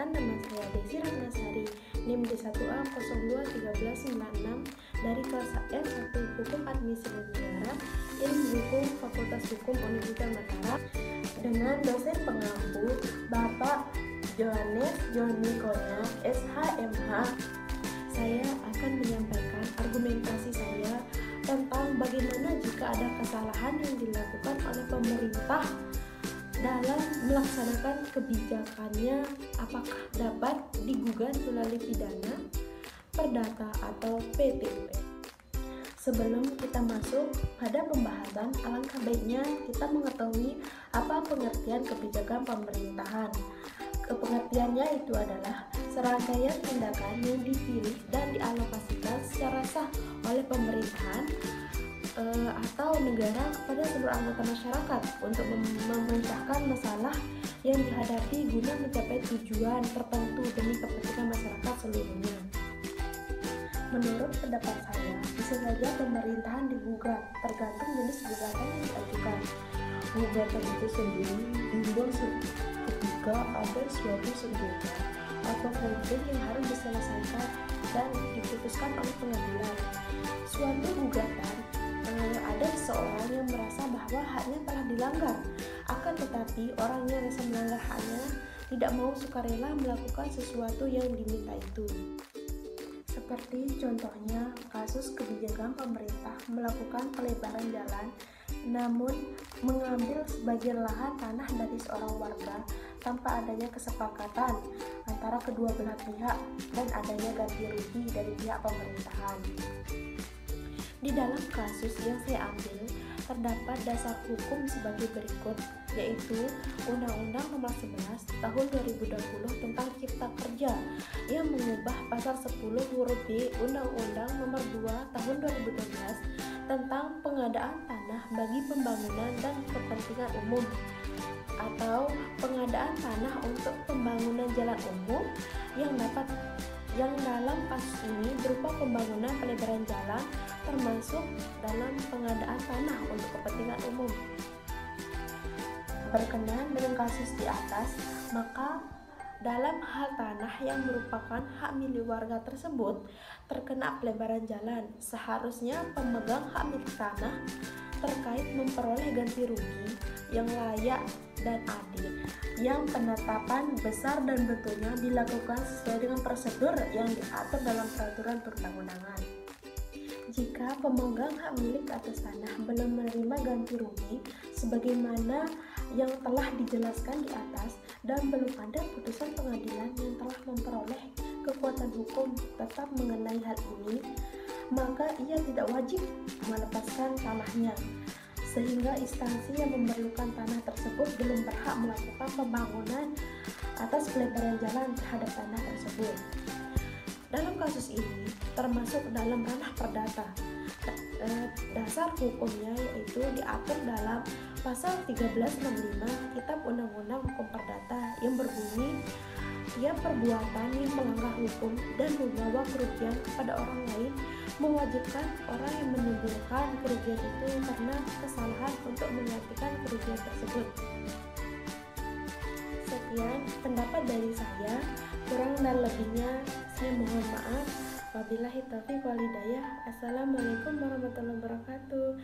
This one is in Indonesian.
Perkenalkan, nama saya Desi Ratnasari, NIM D1A021396 dari kelas S1 Hukum Administrasi Negara, Ilmu Hukum, Fakultas Hukum Universitas Mataram, dengan dosen pengampu Bapak Johannes Joni Konyak, SHMH. Saya akan menyampaikan argumentasi saya tentang bagaimana jika ada kesalahan yang dilakukan oleh pemerintah dalam melaksanakan kebijakannya, apakah dapat digugat melalui pidana, perdata, atau PTP. Sebelum kita masuk pada pembahasan, alangkah baiknya kita mengetahui apa pengertian kebijakan pemerintahan. Pengertiannya itu adalah serangkaian tindakan yang dipilih dan dialokasikan secara sah oleh pemerintahan atau negara kepada seluruh anggota masyarakat untuk memecahkan masalah yang dihadapi guna mencapai tujuan tertentu demi kepentingan masyarakat seluruhnya. Menurut pendapat saya, bisa saja pemerintahan digugat, tergantung jenis gugatan yang diajukan. Gugatan itu sendiri timbul ketika ada suatu sengketa atau konflik yang harus diselesaikan dan diputuskan oleh pengadilan. Suatu gugatan ada seseorang yang merasa bahwa haknya telah dilanggar, akan tetapi orang yang rasa melanggar haknya tidak mau sukarela melakukan sesuatu yang diminta itu. Seperti contohnya kasus kebijakan pemerintah melakukan pelebaran jalan namun mengambil sebagian lahan tanah dari seorang warga tanpa adanya kesepakatan antara kedua belah pihak dan adanya ganti rugi dari pihak pemerintahan. Di dalam kasus yang saya ambil, terdapat dasar hukum sebagai berikut, yaitu Undang-Undang Nomor 11 Tahun 2020 tentang Cipta Kerja yang mengubah pasal 10 huruf B Undang-Undang Nomor 2 Tahun 2012 tentang pengadaan tanah bagi pembangunan dan kepentingan umum, atau pengadaan tanah untuk pembangunan jalan umum yang dalam kasus ini berupa pembangunan pelebaran jalan termasuk dalam pengadaan tanah untuk kepentingan umum. Berkenaan dengan kasus di atas, maka dalam hal tanah yang merupakan hak milik warga tersebut terkena pelebaran jalan, seharusnya pemegang hak milik tanah terkait memperoleh ganti rugi yang layak dan adil, yang penetapan besar dan bentuknya dilakukan sesuai dengan prosedur yang diatur dalam peraturan perundang-undangan. Jika pemegang hak milik atas tanah belum menerima ganti rugi sebagaimana yang telah dijelaskan di atas dan belum ada putusan pengadilan yang telah memperoleh kekuatan hukum tetap mengenai hal ini, maka ia tidak wajib melepaskan tanahnya, sehingga instansi yang memerlukan tanah tersebut belum berhak melakukan pembangunan atas pelebaran jalan terhadap tanah tersebut. Dalam kasus ini termasuk dalam ranah perdata. Dasar hukumnya yaitu diatur dalam pasal 1365 Kitab Undang-Undang Hukum Perdata yang berbunyi, tiap perbuatan yang melanggar hukum dan membawa kerugian kepada orang lain mewajibkan orang yang menimbulkan kerugian itu karena kesalahan untuk menggantikan kerugian tersebut. Sekian pendapat dari saya, kurang dan lebihnya saya mohon maaf. Wabillahi taufiq wal hidayah. Assalamualaikum warahmatullahi wabarakatuh.